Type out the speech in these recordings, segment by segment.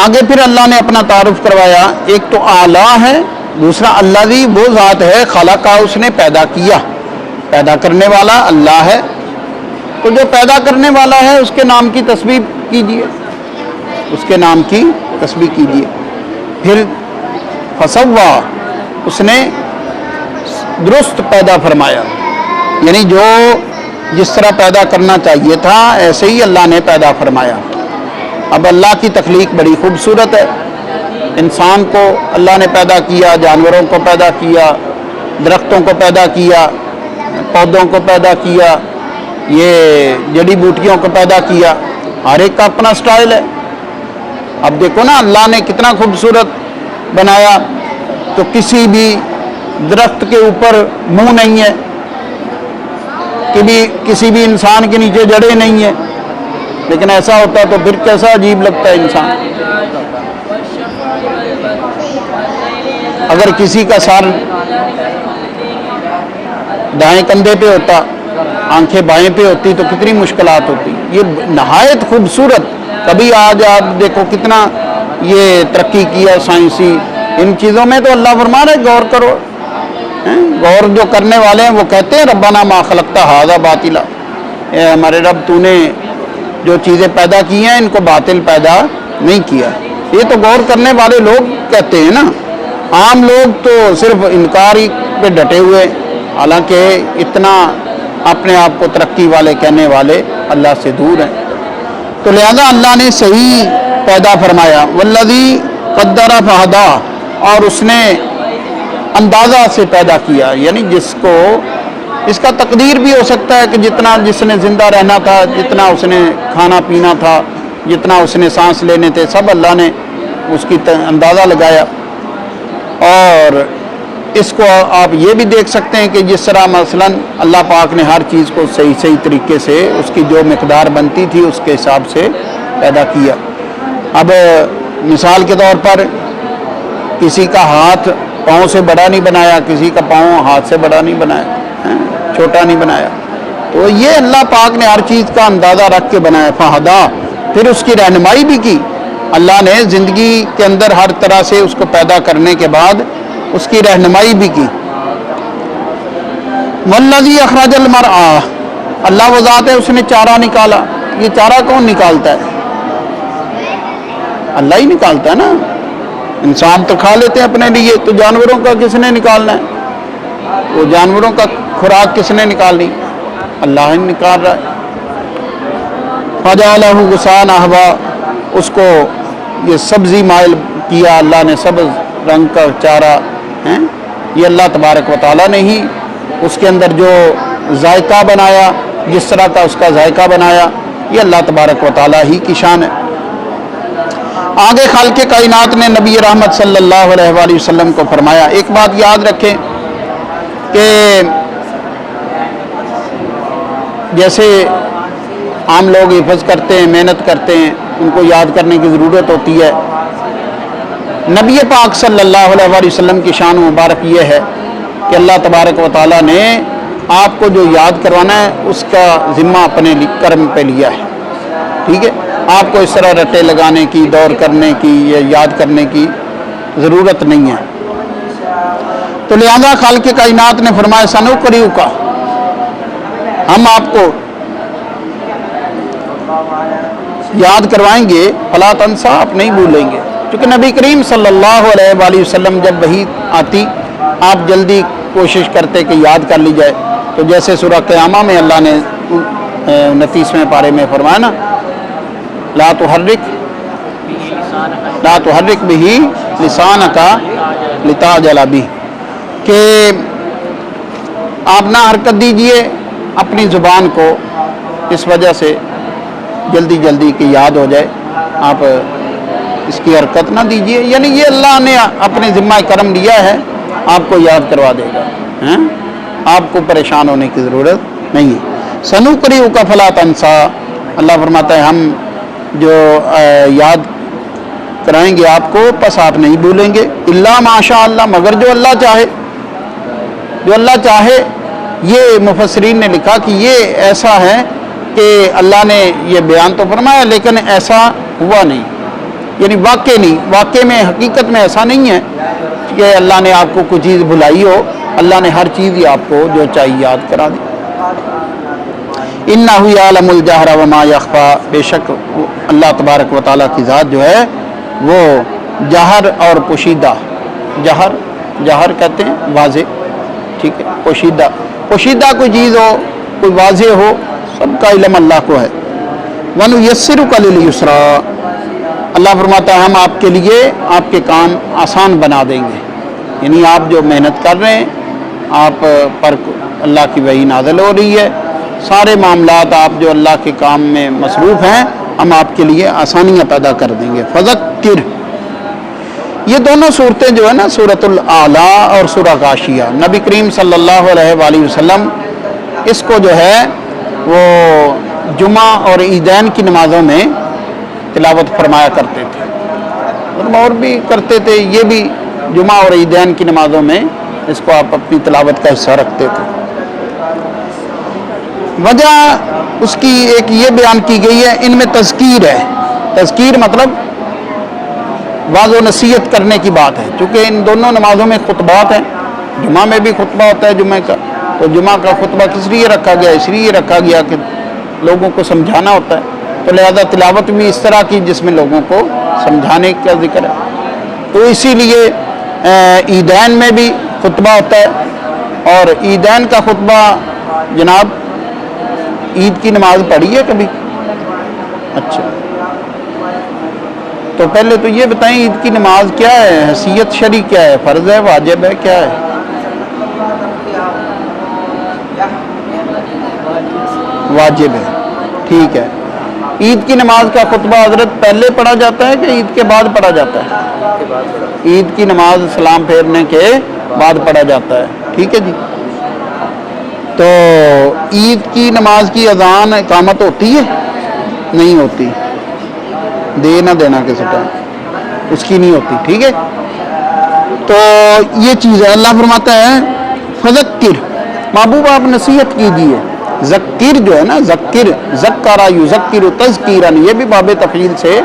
آگے پھر اللہ نے اپنا تعارف کروایا، ایک تو اعلیٰ ہے، دوسرا اللہ دی وہ ذات ہے خلقہ، اس نے پیدا کیا، پیدا کرنے والا اللہ ہے۔ تو جو پیدا کرنے والا ہے اس کے نام کی تسبیح کیجیے، اس کے نام کی تسبیح کیجیے۔ پھر فسوا، اس نے درست پیدا فرمایا، یعنی جو جس طرح پیدا کرنا چاہیے تھا ایسے ہی اللہ نے پیدا فرمایا۔ اب اللہ کی تخلیق بڑی خوبصورت ہے، انسان کو اللہ نے پیدا کیا، جانوروں کو پیدا کیا، درختوں کو پیدا کیا، پودوں کو پیدا کیا، یہ جڑی بوٹیوں کو پیدا کیا، ہر ایک کا اپنا سٹائل ہے۔ اب دیکھو نا اللہ نے کتنا خوبصورت بنایا، تو کسی بھی درخت کے اوپر منہ نہیں ہے، کسی بھی انسان کے نیچے جڑیں نہیں ہیں، لیکن ایسا ہوتا تو پھر کیسا عجیب لگتا ہے انسان۔ اگر کسی کا سر دائیں کندھے پہ ہوتا، آنکھیں بائیں پہ ہوتی تو کتنی مشکلات ہوتی۔ یہ نہایت خوبصورت، کبھی آج آپ دیکھو کتنا یہ ترقی کیا سائنسی، ان چیزوں میں تو اللہ فرما رہا ہے غور کرو۔ غور جو کرنے والے ہیں وہ کہتے ہیں ربنا ما خلقت ھذا باطلا، اے ہمارے رب تو نے جو چیزیں پیدا کی ہیں ان کو باطل پیدا نہیں کیا۔ یہ تو غور کرنے والے لوگ کہتے ہیں نا، عام لوگ تو صرف انکار ہی پہ ڈٹے ہوئے، حالانکہ اتنا اپنے آپ کو ترقی والے کہنے والے اللہ سے دور ہیں۔ تو لہذا اللہ نے صحیح پیدا فرمایا، والذی قدر فہدی، اور اس نے اندازہ سے پیدا کیا، یعنی جس کو اس کا تقدیر بھی ہو سکتا ہے کہ جتنا جس نے زندہ رہنا تھا، جتنا اس نے کھانا پینا تھا، جتنا اس نے سانس لینے تھے، سب اللہ نے اس کی اندازہ لگایا۔ اور اس کو آپ یہ بھی دیکھ سکتے ہیں کہ جس طرح مثلا اللہ پاک نے ہر چیز کو صحیح طریقے سے اس کی جو مقدار بنتی تھی اس کے حساب سے پیدا کیا۔ اب مثال کے طور پر کسی کا ہاتھ پاؤں سے بڑا نہیں بنایا، کسی کا پاؤں ہاتھ سے بڑا نہیں بنایا، چھوٹا نہیں بنایا، تو یہ اللہ پاک نے ہر چیز کا اندازہ رکھ کے بنایا۔ فہدا، پھر اس کی رہنمائی بھی کی اللہ نے، زندگی کے اندر ہر طرح سے اس کو پیدا کرنے کے بعد اس کی رہنمائی بھی کی۔ والذی اخرج المرعی، اللہ وہ ذات ہے اس نے چارہ نکالا۔ یہ چارہ کون نکالتا ہے؟ اللہ ہی نکالتا ہے نا۔ انسان تو کھا لیتے ہیں اپنے لیے، تو جانوروں کا کس نے نکالنا ہے؟ وہ جانوروں کا خوراک کس نے نکالنی؟ اللہ ہی نکال رہا ہے۔ فجعلہ غثاء احوا، اس کو یہ سبزی مائل کیا اللہ نے، سبز رنگ کا چارہ ہے، یہ اللہ تبارک و تعالیٰ نے ہی اس کے اندر جو ذائقہ بنایا، جس طرح کا اس کا ذائقہ بنایا، یہ اللہ تبارک و تعالیٰ ہی کی شان ہے۔ آگے خالق کائنات نے نبی رحمت صلی اللہ علیہ وآلہ وسلم کو فرمایا، ایک بات یاد رکھیں کہ جیسے عام لوگ حفظ کرتے ہیں، محنت کرتے ہیں، ان کو یاد کرنے کی ضرورت ہوتی ہے۔ نبی پاک صلی اللہ علیہ وآلہ وسلم کی شان مبارک یہ ہے کہ اللہ تبارک و تعالیٰ نے آپ کو جو یاد کروانا ہے اس کا ذمہ اپنے کرم پہ لیا ہے، ٹھیک ہے؟ آپ کو اس طرح رٹے لگانے کی، دور کرنے کی یا یاد کرنے کی ضرورت نہیں ہے۔ تو لہذا خالق کائنات نے فرمایا سنقرئک، ہم آپ کو یاد کروائیں گے، فلا تنسا، آپ نہیں بھولیں گے، کیونکہ نبی کریم صلی اللہ علیہ وآلہ وسلم جب وحی آتی آپ جلدی کوشش کرتے کہ یاد کر لی جائے۔ تو جیسے سورہ قیامہ میں اللہ نے 29ویں پارے میں فرمایا نا، لا تحرک بہ لسانک لتعجل بہ، کہ آپ نہ حرکت دیجئے اپنی زبان کو اس وجہ سے جلدی جلدی کہ یاد ہو جائے، آپ اس کی حرکت نہ دیجئے، یعنی یہ اللہ نے اپنے ذمہ کرم لیا ہے، آپ کو یاد کروا دے گا، آپ کو پریشان ہونے کی ضرورت نہیں ہے۔ سنقرئک فلا تنسا، اللہ فرماتا ہے ہم جو یاد کرائیں گے آپ کو، پس آپ نہیں بھولیں گے، الا ما شاء اللہ، مگر جو اللہ چاہے، جو اللہ چاہے۔ یہ مفسرین نے لکھا کہ یہ ایسا ہے کہ اللہ نے یہ بیان تو فرمایا لیکن ایسا ہوا نہیں، یعنی واقع نہیں، واقع میں حقیقت میں ایسا نہیں ہے کہ اللہ نے آپ کو کوئی چیز بھلائی ہو، اللہ نے ہر چیز ہی آپ کو جو چاہیے یاد کرا دی۔ اِنَّهُ يَعْلَمُ الْجَهْرَ وَمَا يَخْفَى، بے شک اللہ تبارک و تعالیٰ کی ذات جو ہے وہ جہر اور پوشیدہ، جہر کہتے ہیں واضح، ٹھیک ہے، پوشیدہ کوئی چیز ہو، کوئی واضح ہو، سب کا علم اللہ کو ہے۔ وَنُيَسِّرُكَ لِلْيُسْرَىٰ، اللہ فرماتا ہے ہم آپ کے لیے آپ کے کام آسان بنا دیں گے، یعنی آپ جو محنت کر رہے ہیں، آپ پر اللہ کی وحی نازل ہو رہی ہے، سارے معاملات آپ جو اللہ کے کام میں مصروف ہیں، ہم آپ کے لیے آسانیاں پیدا کر دیں گے۔ فذکر، یہ دونوں صورتیں جو ہے نا، سورۃ الاعلیٰ اور سورہ غاشیہ، نبی کریم صلی اللہ علیہ وآلہ وسلم اس کو جو ہے وہ جمعہ اور عیدین کی نمازوں میں تلاوت فرمایا کرتے تھے، اور بھی کرتے تھے، یہ بھی جمعہ اور عیدین کی نمازوں میں اس کو آپ اپنی تلاوت کا حصہ رکھتے تھے۔ وجہ اس کی ایک یہ بیان کی گئی ہے، ان میں تذکیر ہے، تذکیر مطلب واضح و نصیحت کرنے کی بات ہے، چونکہ ان دونوں نمازوں میں خطبات ہیں، جمعہ میں بھی خطبہ ہوتا ہے جمعہ کا، تو جمعہ کا خطبہ کس لیے رکھا گیا؟ اس لیے رکھا گیا کہ لوگوں کو سمجھانا ہوتا ہے، تو لہذا تلاوت بھی اس طرح کی جس میں لوگوں کو سمجھانے کا ذکر ہے، تو اسی لیے عیدین میں بھی خطبہ ہوتا ہے۔ اور عیدین کا خطبہ جناب عید کی نماز پڑھی ہے کبھی؟ اچھا، تو پہلے تو یہ بتائیں عید کی نماز کیا ہے، حیثیت شرعی کیا ہے، فرض ہے، واجب ہے، کیا ہے؟ واجب ہے، ٹھیک ہے۔ عید کی نماز کا خطبہ حضرت پہلے پڑھا جاتا ہے کہ عید کے بعد پڑھا جاتا ہے؟ عید کی نماز سلام پھیرنے کے بعد پڑھا جاتا ہے، ٹھیک ہے جی۔ تو عید کی نماز کی اذان اقامت ہوتی ہے؟ نہیں ہوتی، دے نہ دینا کسی ٹائم، اس کی نہیں ہوتی، ٹھیک ہے۔ تو یہ چیز ہے، اللہ فرماتا ہے فذکر، محبوب آپ نصیحت کیجیے، ذکر جو ہے نا، ذکر، ذکر یذکر تذکیرن، یہ بھی باب تفعیل سے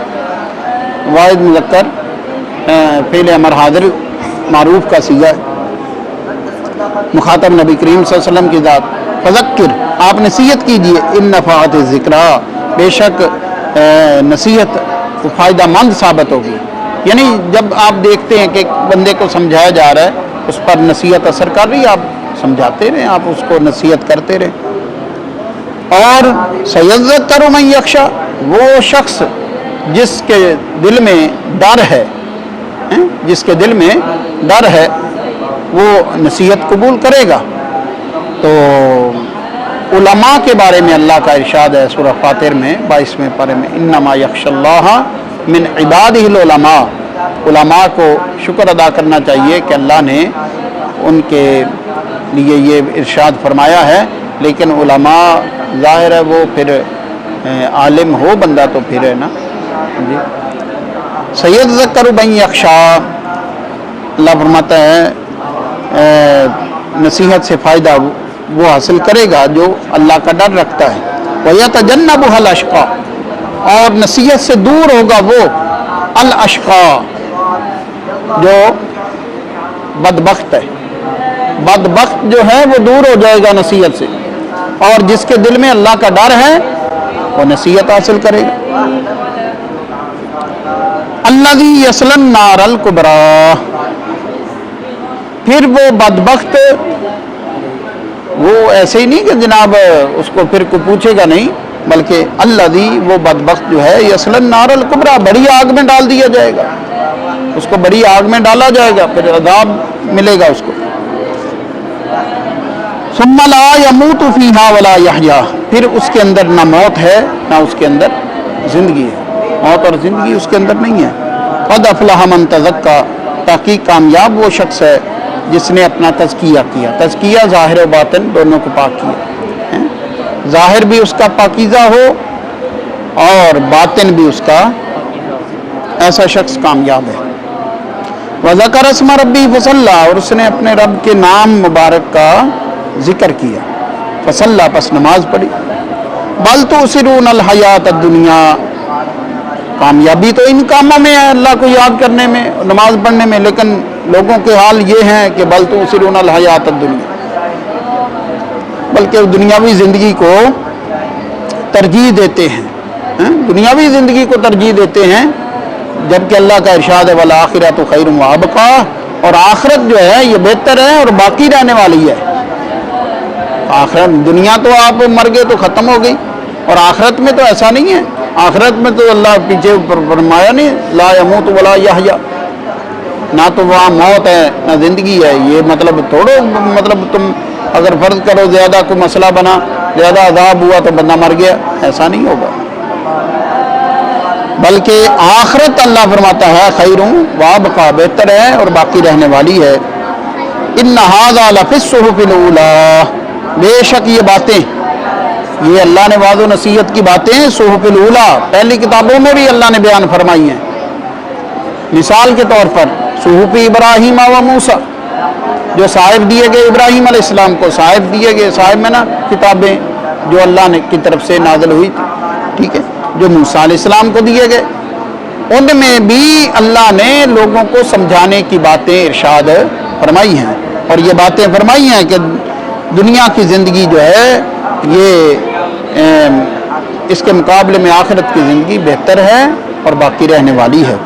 واحد مذکر فعل امر حاضر معروف کا صیغہ ہے، مخاطب نبی کریم صلی اللہ علیہ وسلم کی ذات۔ فذکر، آپ نصیحت کیجیے، ان نفعت الذکریٰ، بے شک نصیحت کو فائدہ مند ثابت ہوگی، یعنی جب آپ دیکھتے ہیں کہ بندے کو سمجھایا جا رہا ہے، اس پر نصیحت اثر کر رہی ہے، آپ سمجھاتے رہیں، آپ اس کو نصیحت کرتے رہیں۔ اور سیذکر من یخشی، وہ شخص جس کے دل میں ڈر ہے، جس کے دل میں ڈر ہے وہ نصیحت قبول کرے گا۔ تو علماء کے بارے میں اللہ کا ارشاد ہے سورہ فاطر میں 22ویں پارے میں، انما یخشی اللہ من عبادہ العلماء، علماء کو شکر ادا کرنا چاہیے کہ اللہ نے ان کے لیے یہ ارشاد فرمایا ہے، لیکن علماء ظاہر ہے وہ پھر عالم ہو بندہ تو پھر ہے نا جی۔ سیذکر من یخشی، اللہ فرماتا ہے نصیحت سے فائدہ وہ حاصل کرے گا جو اللہ کا ڈر رکھتا ہے۔ وَيَتَجَنَّبُهَا الْأَشْقَى، اور نصیحت سے دور ہوگا وہ الاشقا، جو بدبخت ہے، بدبخت جو ہے وہ دور ہو جائے گا نصیحت سے، اور جس کے دل میں اللہ کا ڈر ہے وہ نصیحت حاصل کرے گا۔ الذی یصلی النار الکبریٰ، پھر وہ بدبخت، وہ ایسے ہی نہیں کہ جناب اس کو پھر کوئی پوچھے گا نہیں، بلکہ الذی، وہ بدبخت جو ہے یصلی النار الکبریٰ، بڑی آگ میں ڈال دیا جائے گا، اس کو بڑی آگ میں ڈالا جائے گا، پھر عذاب ملے گا اس کو۔ ثم لا يموت فیہا ولا یحییٰ، پھر اس کے اندر نہ موت ہے نہ اس کے اندر زندگی ہے، موت اور زندگی اس کے اندر نہیں ہے۔ قد افلح من تزکیٰ، تحقیق کامیاب وہ شخص ہے جس نے اپنا تزکیہ کیا، تزکیہ ظاہر و باطن دونوں کو پاک کیا، ظاہر بھی اس کا پاکیزہ ہو اور باطن بھی اس کا، ایسا شخص کامیاب ہے۔ وذکر اسم ربی فصلی، اور اس نے اپنے رب کے نام مبارک کا ذکر کیا، فصلی، پس نماز پڑھی۔ بل تؤثرون الحیات الدنیا، کامیابی تو ان کاموں میں ہے، اللہ کو یاد کرنے میں، نماز پڑھنے میں، لیکن لوگوں کے حال یہ ہیں کہ بل تؤثرون الحیات الدنیا، بلکہ دنیاوی زندگی کو ترجیح دیتے ہیں، دنیاوی زندگی کو ترجیح دیتے ہیں، جبکہ اللہ کا ارشاد ہے والآخرۃ خیر وابقیٰ، اور آخرت جو ہے یہ بہتر ہے اور باقی رہنے والی ہے۔ آخرت، دنیا تو آپ مر گئے تو ختم ہو گئی، اور آخرت میں تو ایسا نہیں ہے، آخرت میں تو اللہ پیچھے فرمایا نہیں لا یموت ولا یحییٰ، نہ تو وہاں موت ہے نہ زندگی ہے۔ یہ مطلب تھوڑو، مطلب تم اگر فرض کرو زیادہ کوئی مسئلہ بنا، زیادہ عذاب ہوا تو بندہ مر گیا، ایسا نہیں ہوگا، بلکہ آخرت اللہ فرماتا ہے خیر وابقیٰ، بہتر ہے اور باقی رہنے والی ہے۔ ان ھذا لفی الصحف الاولیٰ، بے شک یہ باتیں، یہ اللہ نے وعظ و نصیحت کی باتیں صحف الاولیٰ، پہلی کتابوں میں بھی اللہ نے بیان فرمائی ہیں۔ مثال کے طور پر صحف ابراہیم و موسیٰ، جو صاحب دیے گئے ابراہیم علیہ السلام کو، صاحب دیے گئے، صاحب میں نا کتابیں جو اللہ نے کی طرف سے نازل ہوئی تھی، ٹھیک ہے، جو موسیٰ علیہ السلام کو دیے گئے، ان میں بھی اللہ نے لوگوں کو سمجھانے کی باتیں ارشاد فرمائی ہیں، اور یہ باتیں فرمائی ہیں کہ دنیا کی زندگی جو ہے یہ اس کے مقابلے میں آخرت کی زندگی بہتر ہے اور باقی رہنے والی ہے۔